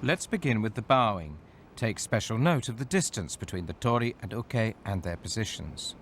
Let's begin with the bowing. Take special note of the distance between the tori and uke and their positions.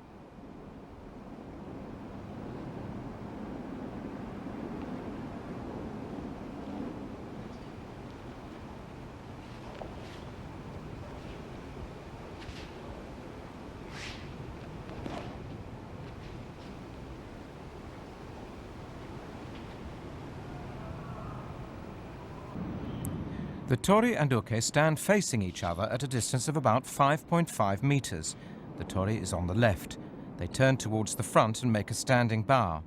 The tori and uke stand facing each other at a distance of about 5.5 meters. The tori is on the left. They turn towards the front and make a standing bow,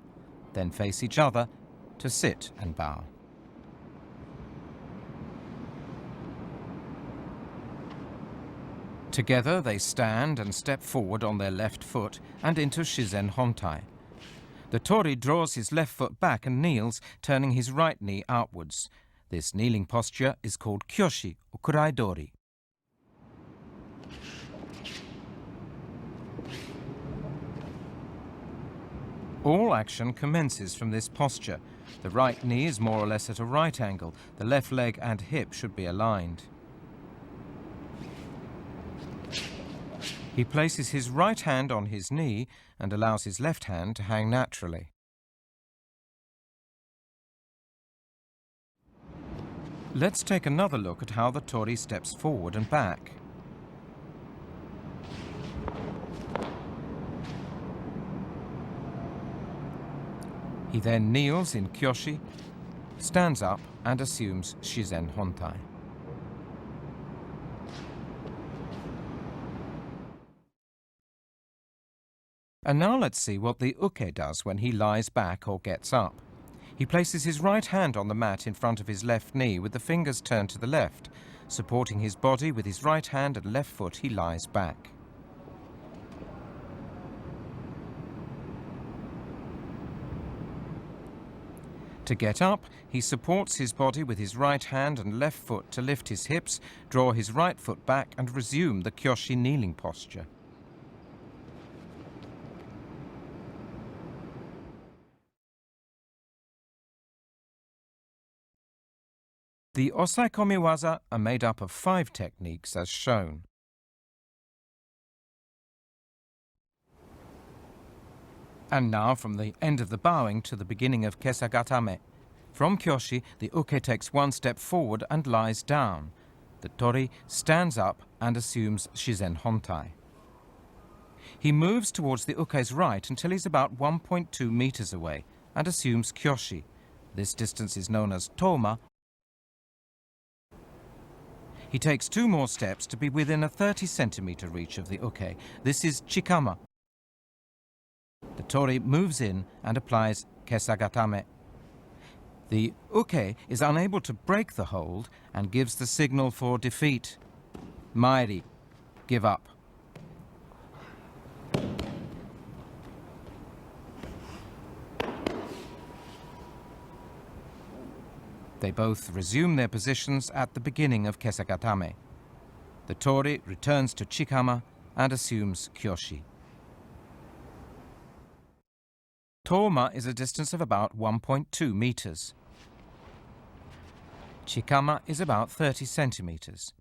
then face each other to sit and bow. Together they stand and step forward on their left foot and into shizen hontai. The tori draws his left foot back and kneels, turning his right knee outwards. This kneeling posture is called kyoshi or kuraidori. All action commences from this posture. The right knee is more or less at a right angle. The left leg and hip should be aligned. He places his right hand on his knee and allows his left hand to hang naturally. Let's take another look at how the tori steps forward and back. He then kneels in kyoshi, stands up and assumes shizen hontai. And now let's see what the uke does when he lies back or gets up. He places his right hand on the mat in front of his left knee with the fingers turned to the left. Supporting his body with his right hand and left foot, he lies back. To get up, he supports his body with his right hand and left foot to lift his hips, draw his right foot back and resume the kyoshi kneeling posture. The osaikomi waza are made up of 5 techniques as shown. And now from the end of the bowing to the beginning of katame. From kyoshi, the uke takes 1 step forward and lies down. The tori stands up and assumes shizen hontai. He moves towards the uke's right until he's about 1.2 meters away and assumes kyoshi. This distance is known as toma. He takes 2 more steps to be within a 30-centimeter reach of the uke. This is chikama. The tori moves in and applies katame. The uke is unable to break the hold and gives the signal for defeat. Mairi, give up. They both resume their positions at the beginning of katame. The tori returns to chikama and assumes kyoshi. Toma is a distance of about 1.2 meters. Chikama is about 30 centimeters.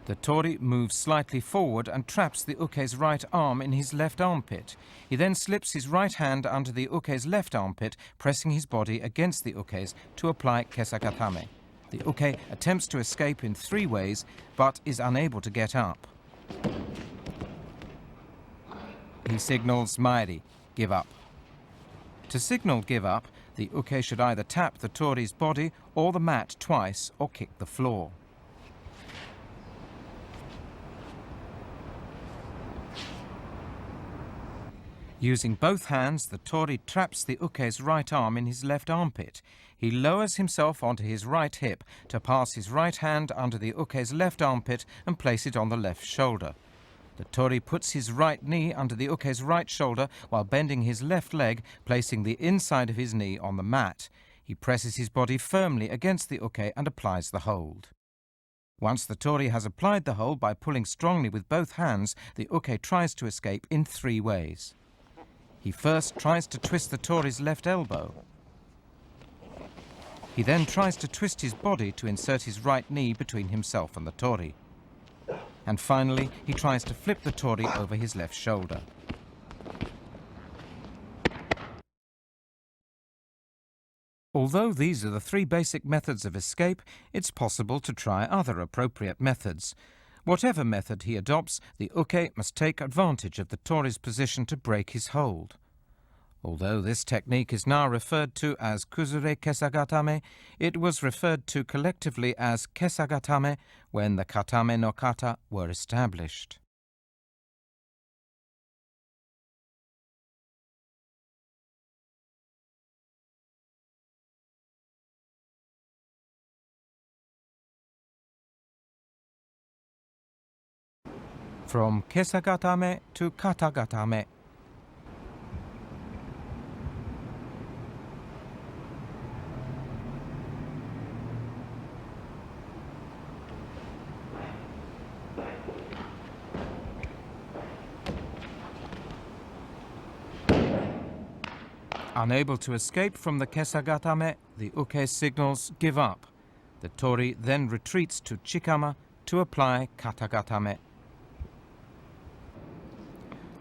The tori moves slightly forward and traps the uke's right arm in his left armpit. He then slips his right hand under the uke's left armpit, pressing his body against the uke's to apply katame. The uke attempts to escape in 3 ways, but is unable to get up. He signals mairi, give up. To signal give up, the uke should either tap the tori's body or the mat twice or kick the floor. Using both hands, the tori traps the uke's right arm in his left armpit. He lowers himself onto his right hip to pass his right hand under the uke's left armpit and place it on the left shoulder. The tori puts his right knee under the uke's right shoulder while bending his left leg, placing the inside of his knee on the mat. He presses his body firmly against the uke and applies the hold. Once the tori has applied the hold by pulling strongly with both hands, the uke tries to escape in 3 ways. He first tries to twist the tori's left elbow. He then tries to twist his body to insert his right knee between himself and the tori. And finally, he tries to flip the tori over his left shoulder. Although these are the three basic methods of escape, it's possible to try other appropriate methods. Whatever method he adopts, the uke must take advantage of the tori's position to break his hold. Although this technique is now referred to as kuzure kesagatame, it was referred to collectively as kesagatame when the katame no kata were established. From kesagatame to katagatame. Unable to escape from the kesagatame, the uke signals give up. The tori then retreats to chikama to apply katagatame.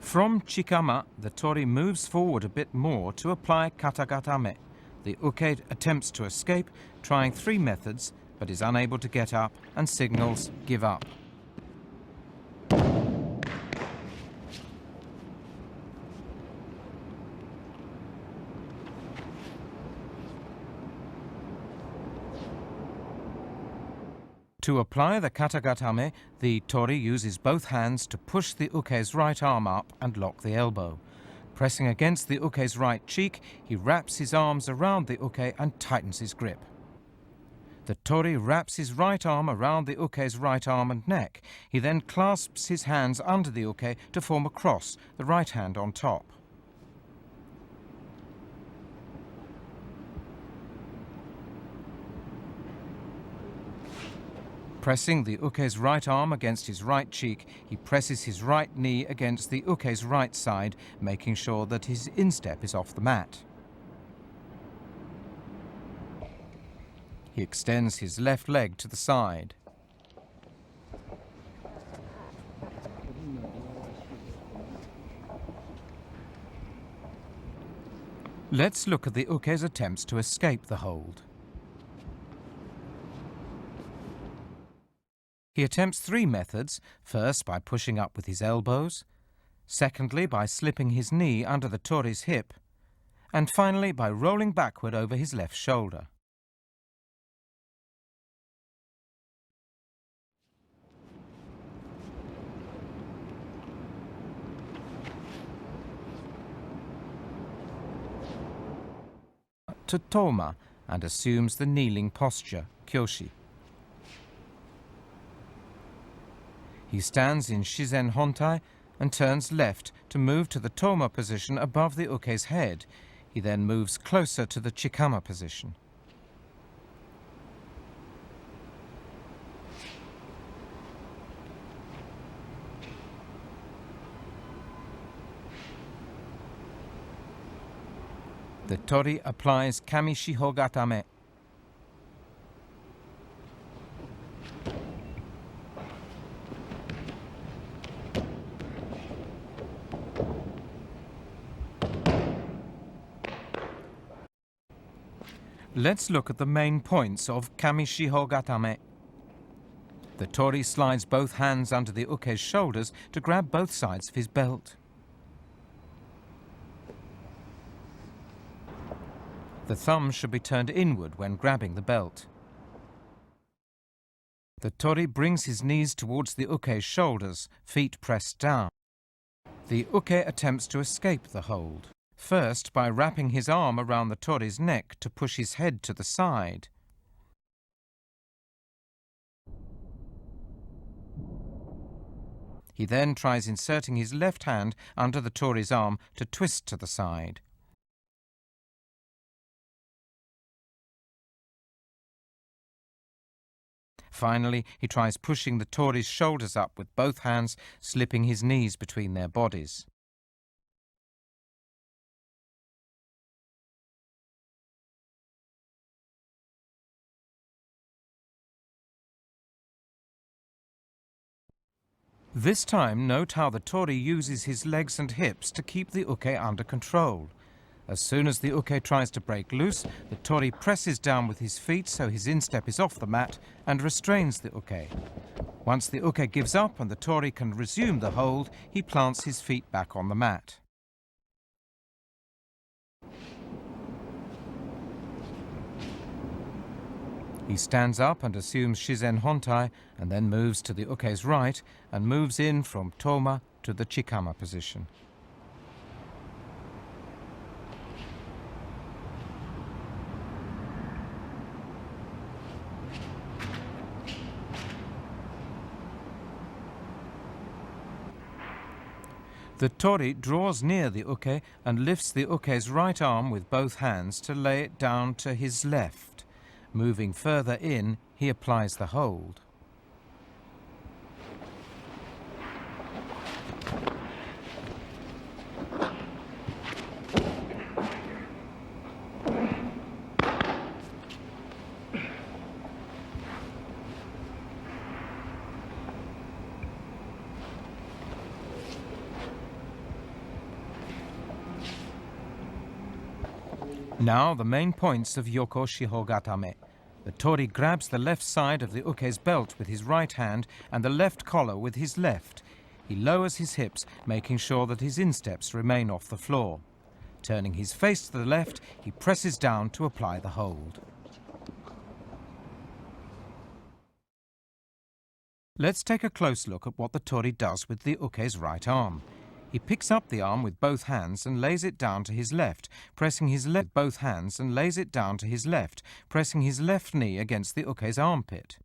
From chikama, the tori moves forward a bit more to apply katagatame. The uke attempts to escape, trying three methods, but is unable to get up and signals give up. To apply the katagatame, the tori uses both hands to push the uke's right arm up and lock the elbow. Pressing against the uke's right cheek, he wraps his arms around the uke and tightens his grip. The tori wraps his right arm around the uke's right arm and neck. He then clasps his hands under the uke to form a cross, the right hand on top. Pressing the uke's right arm against his right cheek, he presses his right knee against the uke's right side, making sure that his instep is off the mat. He extends his left leg to the side. Let's look at the uke's attempts to escape the hold. He attempts three methods, first by pushing up with his elbows, secondly by slipping his knee under the tori's hip, and finally by rolling backward over his left shoulder. To toma and assumes the kneeling posture, kyoshi. He stands in shizen hontai and turns left to move to the toma position above the uke's head. He then moves closer to the chikama position. The tori applies kamishiho gatame. Let's look at the main points of kamishiho gatame. The tori slides both hands under the uke's shoulders to grab both sides of his belt. The thumb should be turned inward when grabbing the belt. The tori brings his knees towards the uke's shoulders, feet pressed down. The uke attempts to escape the hold, first by wrapping his arm around the tori's neck to push his head to the side. He then tries inserting his left hand under the tori's arm to twist to the side. Finally, he tries pushing the tori's shoulders up with both hands, slipping his knees between their bodies. This time, note how the tori uses his legs and hips to keep the uke under control. As soon as the uke tries to break loose, the tori presses down with his feet so his instep is off the mat and restrains the uke. Once the uke gives up and the tori can resume the hold, he plants his feet back on the mat. He stands up and assumes shizen hontai, and then moves to the uke's right and moves in from toma to the chikama position. The tori draws near the uke and lifts the uke's right arm with both hands to lay it down to his left. Moving further in, he applies the hold. Now the main points of Yoko Shiho Gatame. The tori grabs the left side of the uke's belt with his right hand and the left collar with his left. He lowers his hips, making sure that his insteps remain off the floor. Turning his face to the left, he presses down to apply the hold. Let's take a close look at what the tori does with the uke's right arm. He picks up the arm with both hands and lays it down to his left, pressing his left both hands and lays it down to his left, pressing his left knee against the uke's armpit.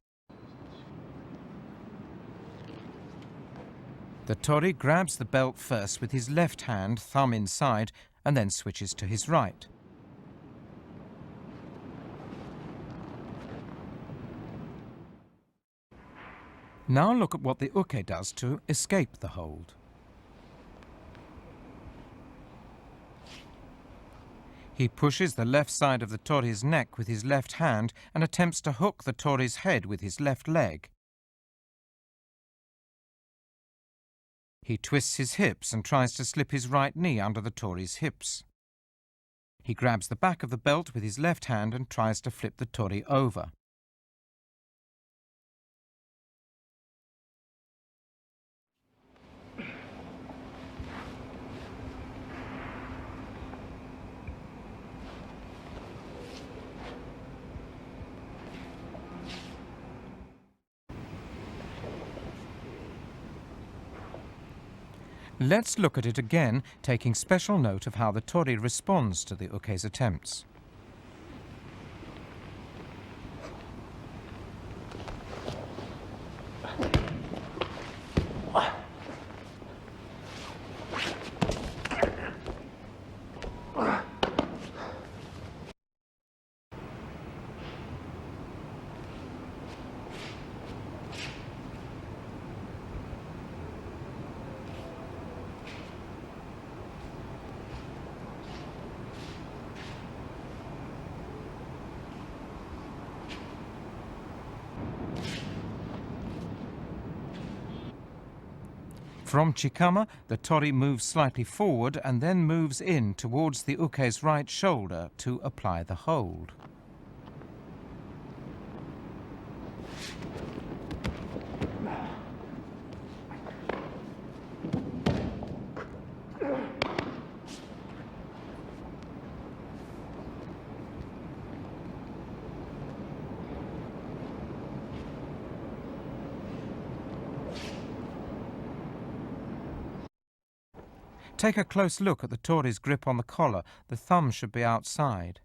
The tori grabs the belt first with his left hand, thumb inside, and then switches to his right. Now look at what the uke does to escape the hold. He pushes the left side of the tori's neck with his left hand and attempts to hook the tori's head with his left leg. He twists his hips and tries to slip his right knee under the tori's hips. He grabs the back of the belt with his left hand and tries to flip the tori over. Let's look at it again, taking special note of how the tori responds to the uke's attempts. From chikama, the tori moves slightly forward and then moves in towards the uke's right shoulder to apply the hold. Take a close look at the tori's grip on the collar. The thumb should be outside.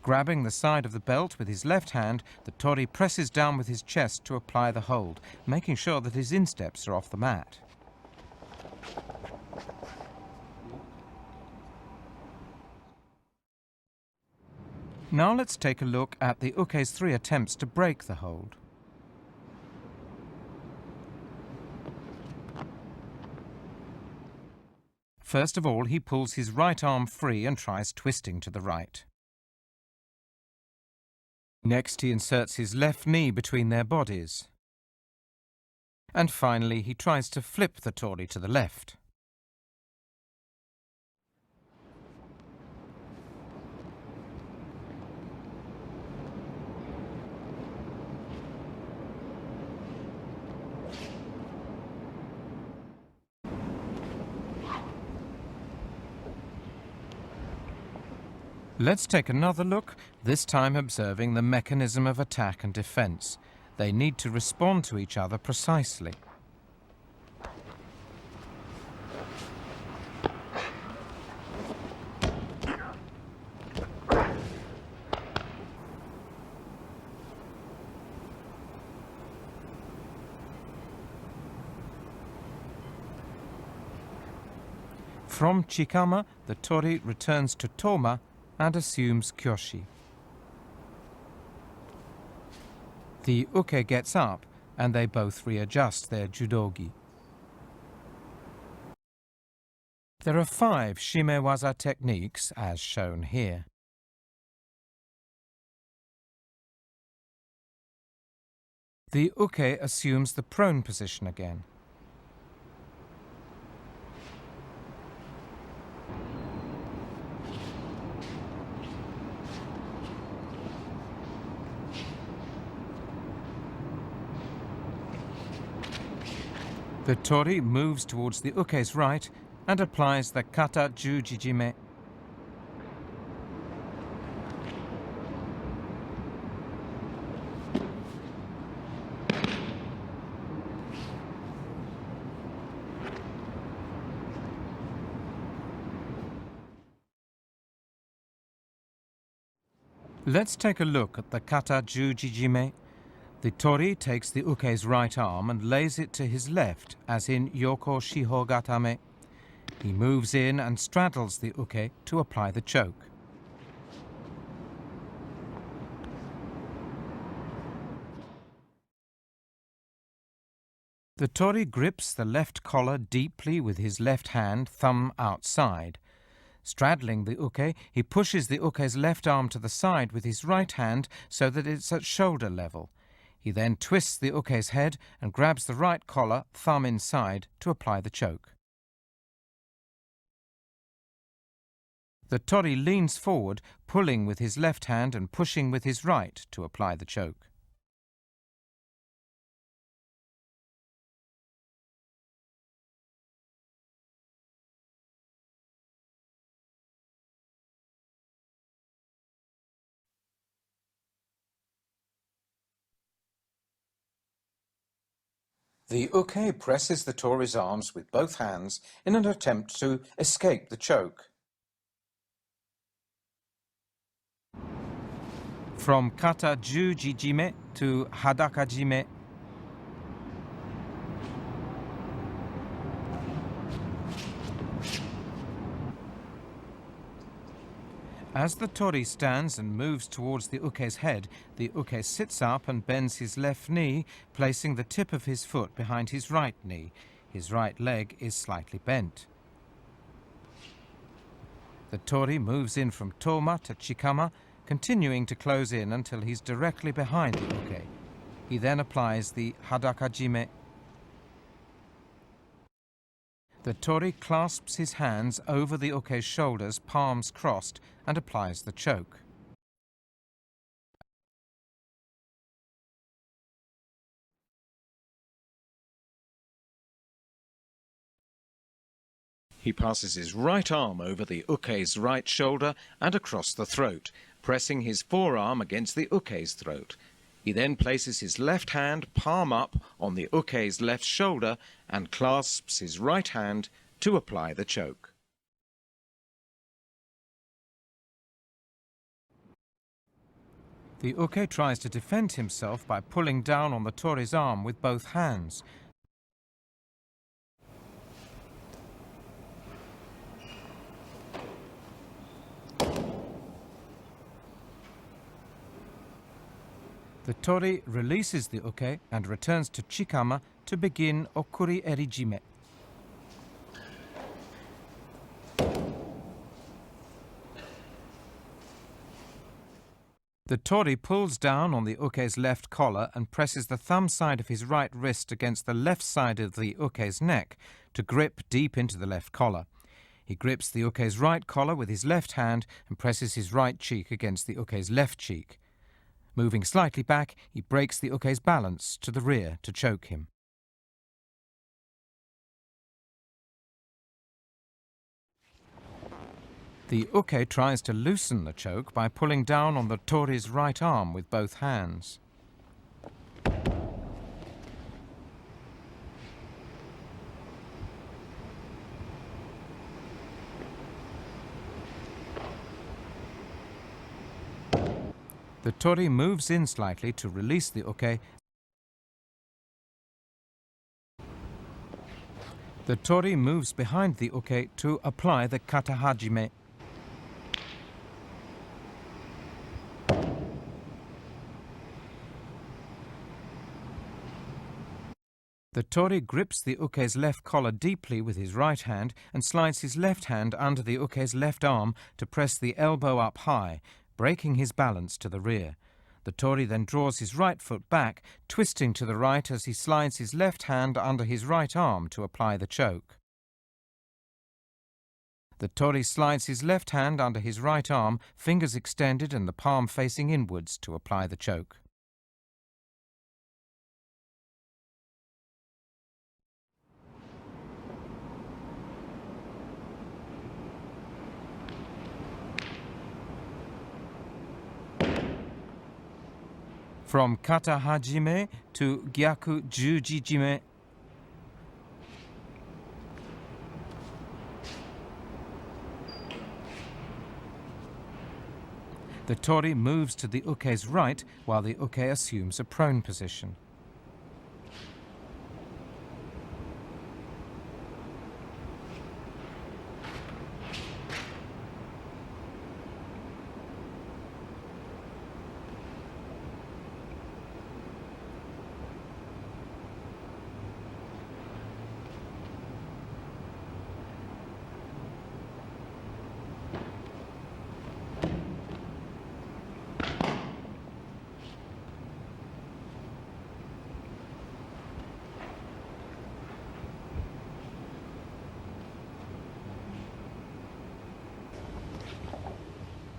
Grabbing the side of the belt with his left hand, the tori presses down with his chest to apply the hold, making sure that his insteps are off the mat. Now let's take a look at the uke's 3 attempts to break the hold. First of all, he pulls his right arm free and tries twisting to the right. Next, he inserts his left knee between their bodies. And finally, he tries to flip the tori to the left. Let's take another look, this time observing the mechanism of attack and defense. They need to respond to each other precisely. From chikama, the tori returns to toma and assumes kyoshi. The uke gets up and they both readjust their judogi. There are 5 shimewaza techniques as shown here. The uke assumes the prone position again. The tori moves towards the uke's right and applies the kata jujijime. Let's take a look at the kata jujijime. The tori takes the uke's right arm and lays it to his left, as in yoko shiho katame. He moves in and straddles the uke to apply the choke. The tori grips the left collar deeply with his left hand, thumb outside. Straddling the uke, he pushes the uke's left arm to the side with his right hand so that it's at shoulder level. He then twists the uke's head and grabs the right collar, thumb inside, to apply the choke. The tori leans forward, pulling with his left hand and pushing with his right to apply the choke. The uke presses the tori's arms with both hands in an attempt to escape the choke. From kata jujijime to hadakajime. As the tori stands and moves towards the uke's head, the uke sits up and bends his left knee, placing the tip of his foot behind his right knee. His right leg is slightly bent. The tori moves in from toma to chikama, continuing to close in until he's directly behind the uke. He then applies the hadakajime. The tori clasps his hands over the uke's shoulders, palms crossed, and applies the choke. He passes his right arm over the uke's right shoulder and across the throat, pressing his forearm against the uke's throat. He then places his left hand, palm up, on the uke's left shoulder and clasps his right hand to apply the choke. The uke tries to defend himself by pulling down on the tori's arm with both hands. The tori releases the uke and returns to chikama to begin okuri erijime. The tori pulls down on the uke's left collar and presses the thumb side of his right wrist against the left side of the uke's neck to grip deep into the left collar. He grips the uke's right collar with his left hand and presses his right cheek against the uke's left cheek. Moving slightly back, he breaks the uke's balance to the rear to choke him. The uke tries to loosen the choke by pulling down on the tori's right arm with both hands. The tori moves in slightly to release the uke. The tori moves behind the uke to apply the kata hajime. The tori grips the uke's left collar deeply with his right hand and slides his left hand under the uke's left arm to press the elbow up high, breaking his balance to the rear. The tori then draws his right foot back, twisting to the right as he slides his left hand under his right arm to apply the choke. The tori slides his left hand under his right arm, fingers extended and the palm facing inwards to apply the choke. From kata hajime to gyaku jujijime. The tori moves to the uke's right while the uke assumes a prone position.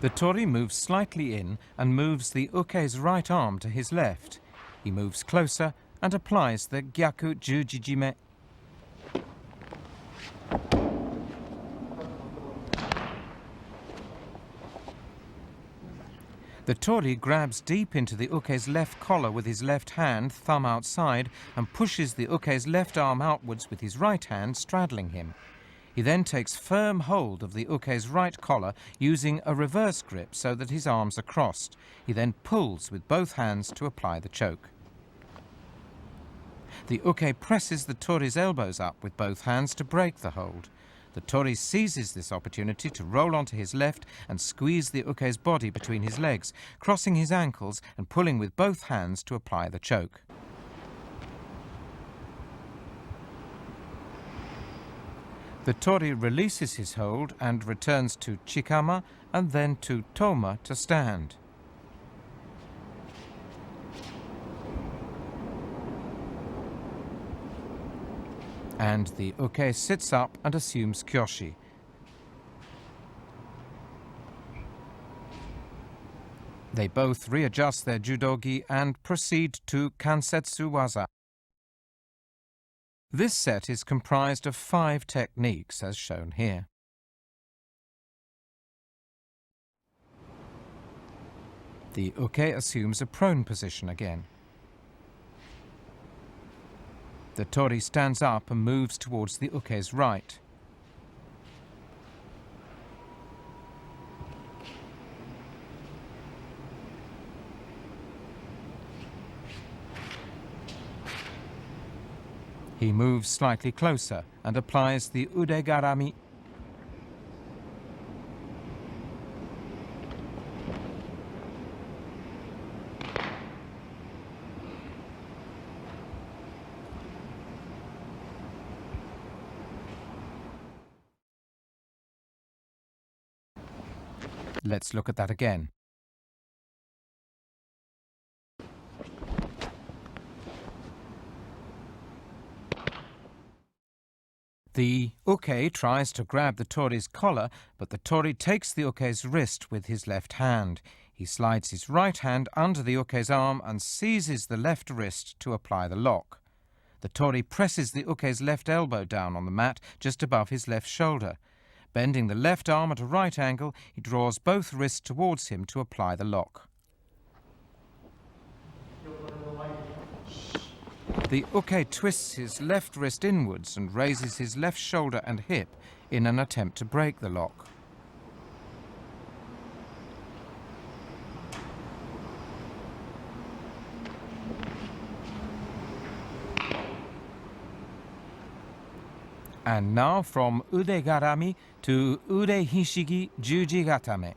The tori moves slightly in and moves the uke's right arm to his left. He moves closer and applies the gyaku jujijime. The tori grabs deep into the uke's left collar with his left hand, thumb outside, and pushes the uke's left arm outwards with his right hand, straddling him. He then takes firm hold of the uke's right collar using a reverse grip so that his arms are crossed. He then pulls with both hands to apply the choke. The uke presses the tori's elbows up with both hands to break the hold. The tori seizes this opportunity to roll onto his left and squeeze the uke's body between his legs, crossing his ankles and pulling with both hands to apply the choke. The tori releases his hold and returns to chikama and then to toma to stand. And the uke sits up and assumes kyoshi. They both readjust their judogi and proceed to kansetsu waza. This set is comprised of 5 techniques, as shown here. The uke assumes a prone position again. The tori stands up and moves towards the uke's right. He moves slightly closer and applies the udegarami. Let's look at that again. The uke tries to grab the tori's collar, but the tori takes the uke's wrist with his left hand. He slides his right hand under the uke's arm and seizes the left wrist to apply the lock. The tori presses the uke's left elbow down on the mat just above his left shoulder. Bending the left arm at a right angle, he draws both wrists towards him to apply the lock. The uke twists his left wrist inwards and raises his left shoulder and hip in an attempt to break the lock. And now from ude garami to ude hishigi juji katame.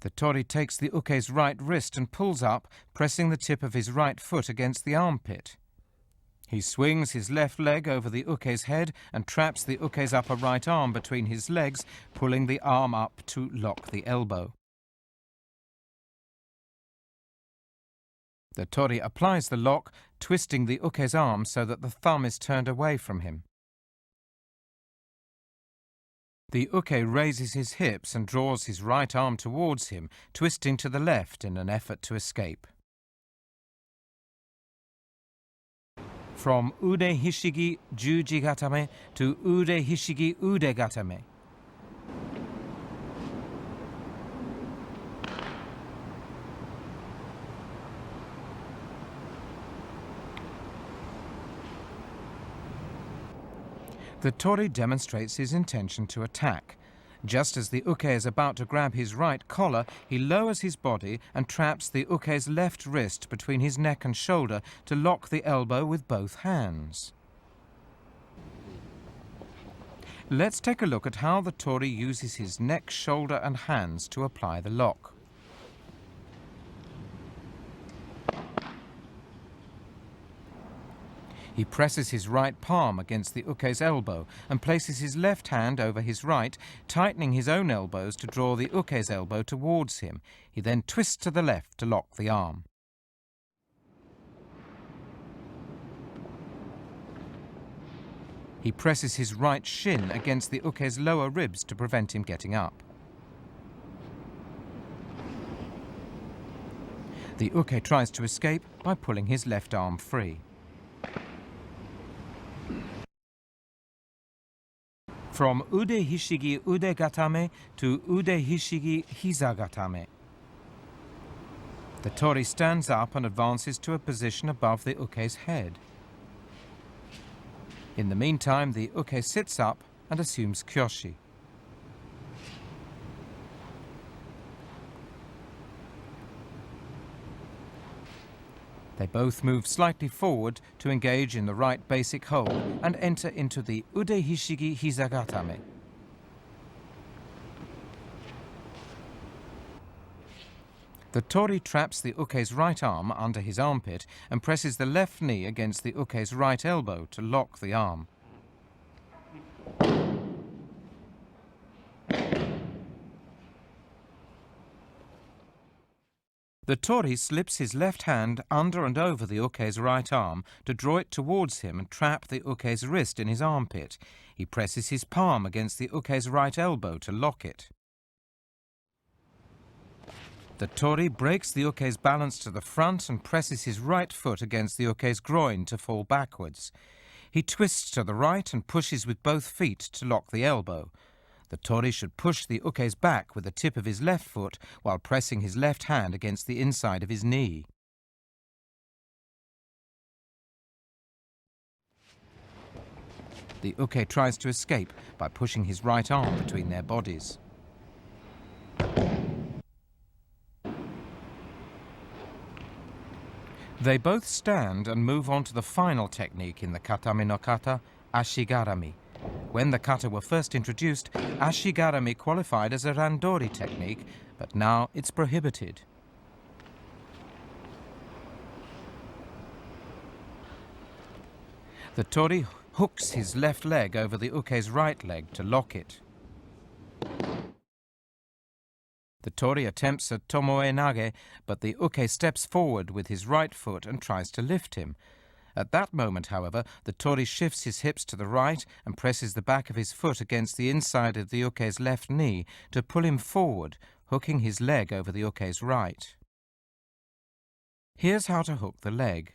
The tori takes the uke's right wrist and pulls up, pressing the tip of his right foot against the armpit. He swings his left leg over the uke's head and traps the uke's upper right arm between his legs, pulling the arm up to lock the elbow. The tori applies the lock, twisting the uke's arm so that the thumb is turned away from him. The uke raises his hips and draws his right arm towards him, twisting to the left in an effort to escape. From ude hishigi juji katame to ude hishigi ude katame. The tori demonstrates his intention to attack. Just as the uke is about to grab his right collar, he lowers his body and traps the uke's left wrist between his neck and shoulder to lock the elbow with both hands. Let's take a look at how the tori uses his neck, shoulder and hands to apply the lock. He presses his right palm against the uke's elbow and places his left hand over his right, tightening his own elbows to draw the uke's elbow towards him. He then twists to the left to lock the arm. He presses his right shin against the uke's lower ribs to prevent him getting up. The uke tries to escape by pulling his left arm free. From ude hishigi ude katame to ude hishigi hiza katame. The tori stands up and advances to a position above the uke's head. In the meantime, the uke sits up and assumes kyoshi. They both move slightly forward to engage in the right basic hold and enter into the ude hishigi hiza katame. The tori traps the uke's right arm under his armpit and presses the left knee against the uke's right elbow to lock the arm. The tori slips his left hand under and over the uke's right arm to draw it towards him and trap the uke's wrist in his armpit. He presses his palm against the uke's right elbow to lock it. The tori breaks the uke's balance to the front and presses his right foot against the uke's groin to fall backwards. He twists to the right and pushes with both feet to lock the elbow. The tori should push the uke's back with the tip of his left foot while pressing his left hand against the inside of his knee. The uke tries to escape by pushing his right arm between their bodies. They both stand and move on to the final technique in the katame no kata, ashigarami. When the kata were first introduced, ashigarami qualified as a randori technique, but now it's prohibited. The tori hooks his left leg over the uke's right leg to lock it. The tori attempts a tomoe nage, but the uke steps forward with his right foot and tries to lift him. At that moment, however, the tori shifts his hips to the right and presses the back of his foot against the inside of the uke's left knee to pull him forward, hooking his leg over the uke's right. Here's how to hook the leg.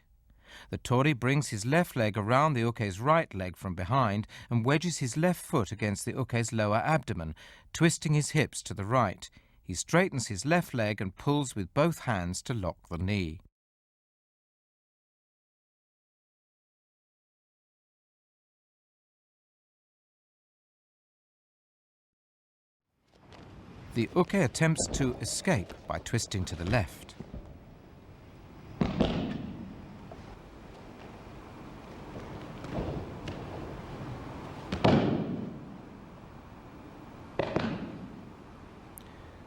The tori brings his left leg around the uke's right leg from behind and wedges his left foot against the uke's lower abdomen, twisting his hips to the right. He straightens his left leg and pulls with both hands to lock the knee. The uke attempts to escape by twisting to the left.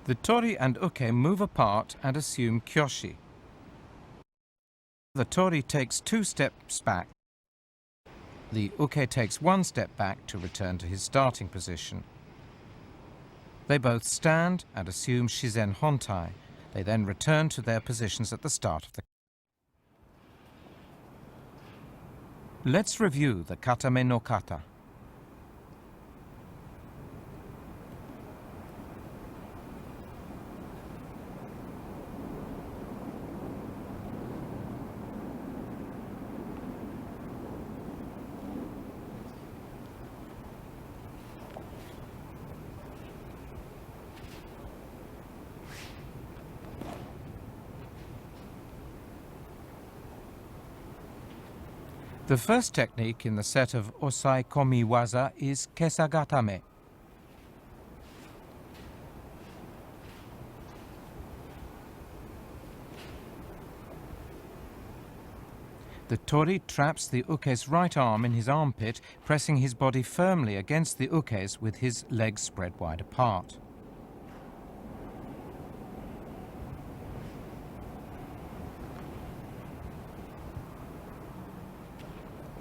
The tori and uke move apart and assume kyoshi. The tori takes 2 steps back. The uke takes 1 step back to return to his starting position. They both stand and assume shizen hontai. They then return to their positions at the start of the... Let's review the katame no kata. The first technique in the set of osai komi waza is kesagatame. The tori traps the uke's right arm in his armpit, pressing his body firmly against the uke's with his legs spread wide apart.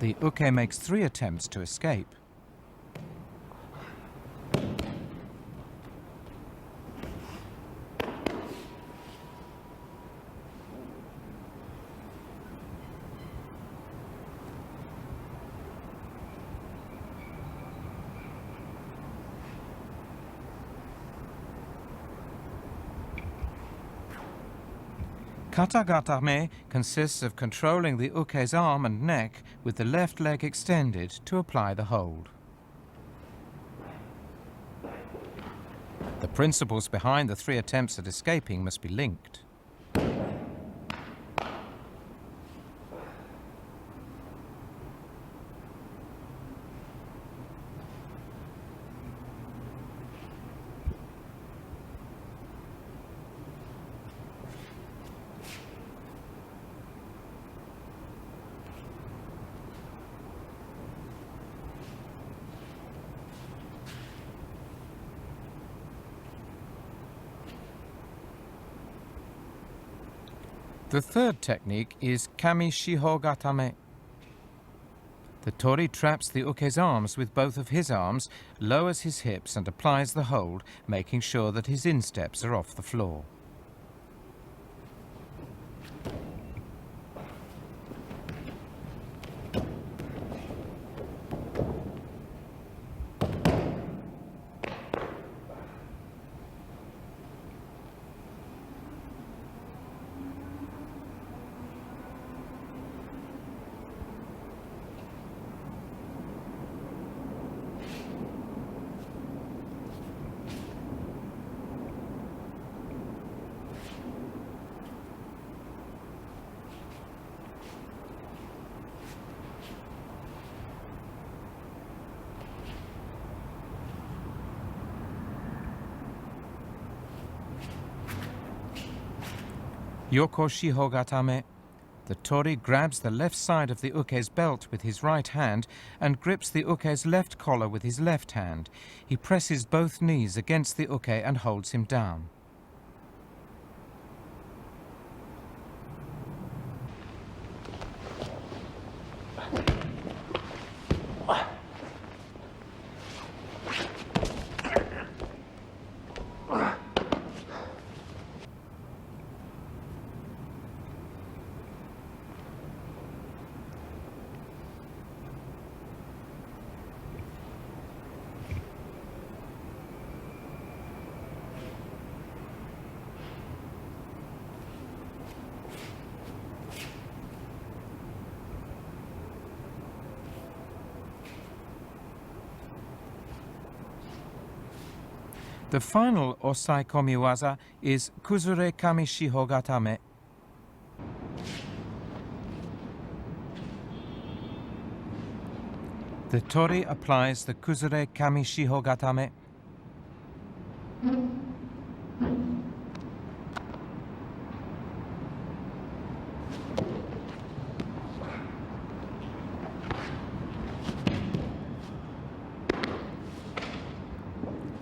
The uke makes 3 attempts to escape. Kata consists of controlling the uke's arm and neck with the left leg extended to apply the hold. The principles behind the 3 attempts at escaping must be linked. The third technique is kami shihogatame. The tori traps the uke's arms with both of his arms, lowers his hips and applies the hold, making sure that his insteps are off the floor. Yoko shihogatame. The tori grabs the left side of the uke's belt with his right hand and grips the uke's left collar with his left hand. He presses both knees against the uke and holds him down. The final osai komiwaza is kuzure kami shiho katame. The tori applies the kuzure kami shiho katame.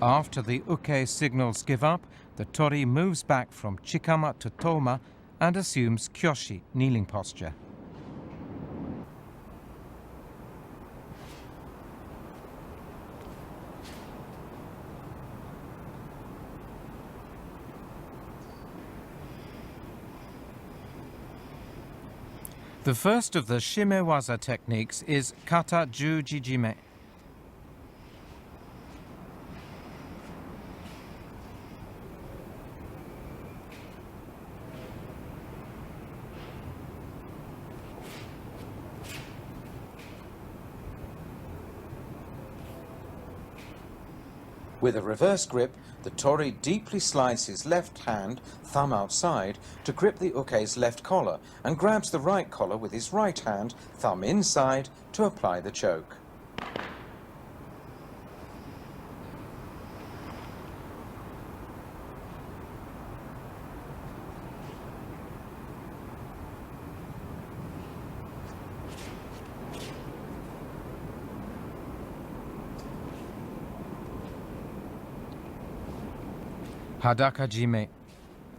After the uke signals give up, the tori moves back from chikama to toma and assumes kyoshi, kneeling posture. The first of the shimewaza techniques is kata jujijime. With a reverse grip, the tori deeply slides his left hand, thumb outside, to grip the uke's left collar and grabs the right collar with his right hand, thumb inside, to apply the choke. Hadaka-jime.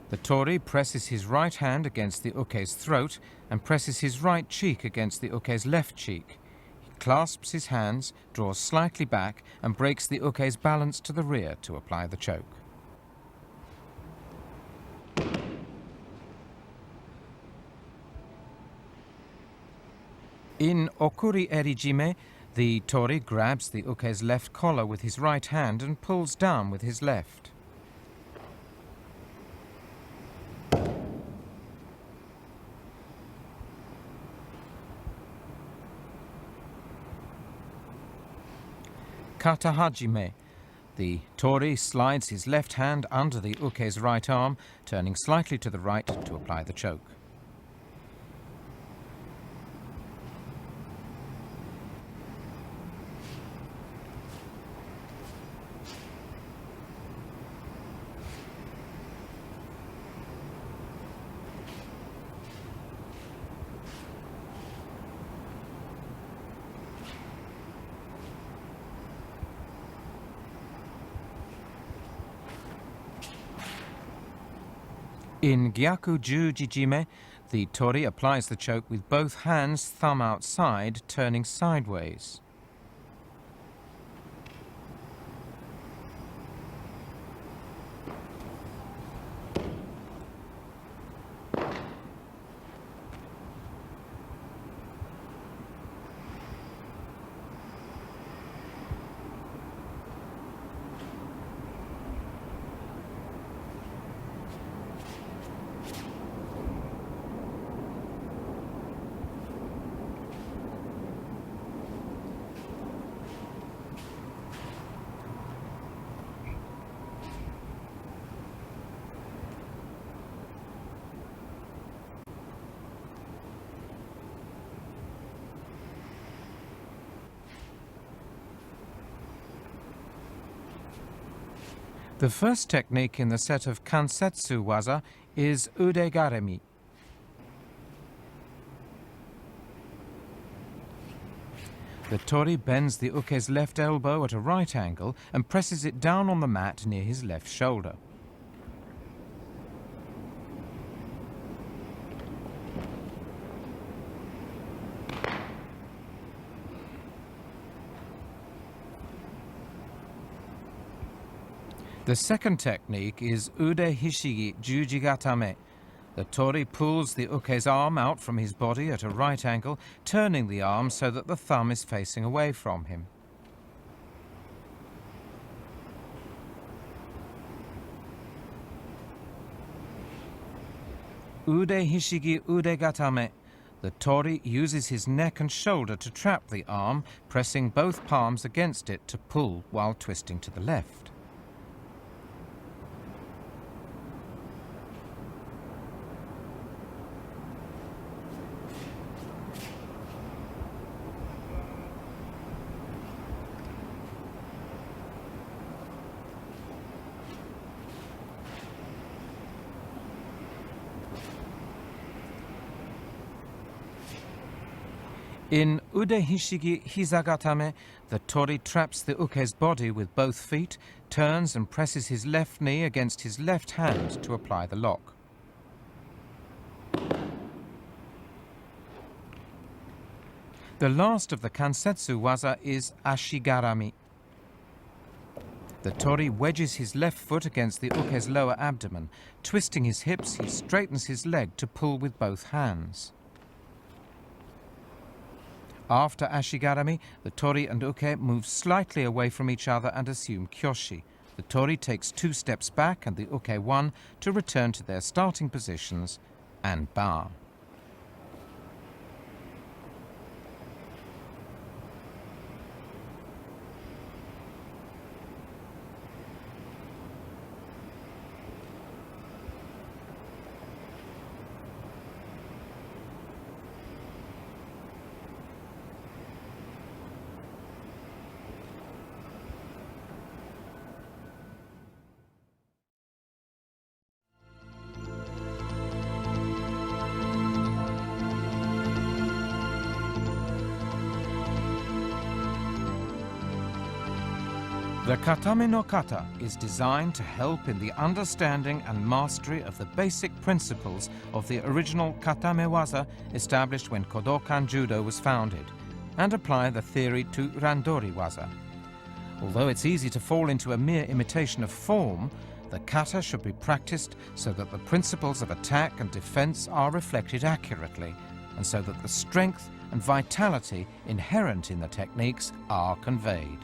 The tori presses his right hand against the uke's throat and presses his right cheek against the uke's left cheek. He clasps his hands, draws slightly back and breaks the uke's balance to the rear to apply the choke. In okuri-eri-jime, the tori grabs the uke's left collar with his right hand and pulls down with his left. Kata hajime. The tori slides his left hand under the uke's right arm, turning slightly to the right to apply the choke. In gyaku jujijime, the tori applies the choke with both hands, thumb outside, turning sideways. The first technique in the set of kansetsu waza is udegaremi. The tori bends the uke's left elbow at a right angle and presses it down on the mat near his left shoulder. The second technique is ude hishigi juji katame. The tori pulls the uke's arm out from his body at a right angle, turning the arm so that the thumb is facing away from him. Ude hishigi ude katame. The tori uses his neck and shoulder to trap the arm, pressing both palms against it to pull while twisting to the left. In ude hishigi hizagatame, the tori traps the uke's body with both feet, turns and presses his left knee against his left hand to apply the lock. The last of the kansetsu waza is ashigarami. The tori wedges his left foot against the uke's lower abdomen. Twisting his hips, he straightens his leg to pull with both hands. After ashigarami, the tori and uke move slightly away from each other and assume kyoshi. The tori takes 2 steps back and the uke 1 to return to their starting positions and bow. The katame no kata is designed to help in the understanding and mastery of the basic principles of the original katame waza established when Kodokan Judo was founded, and apply the theory to randori waza. Although it's easy to fall into a mere imitation of form, the kata should be practiced so that the principles of attack and defense are reflected accurately, and so that the strength and vitality inherent in the techniques are conveyed.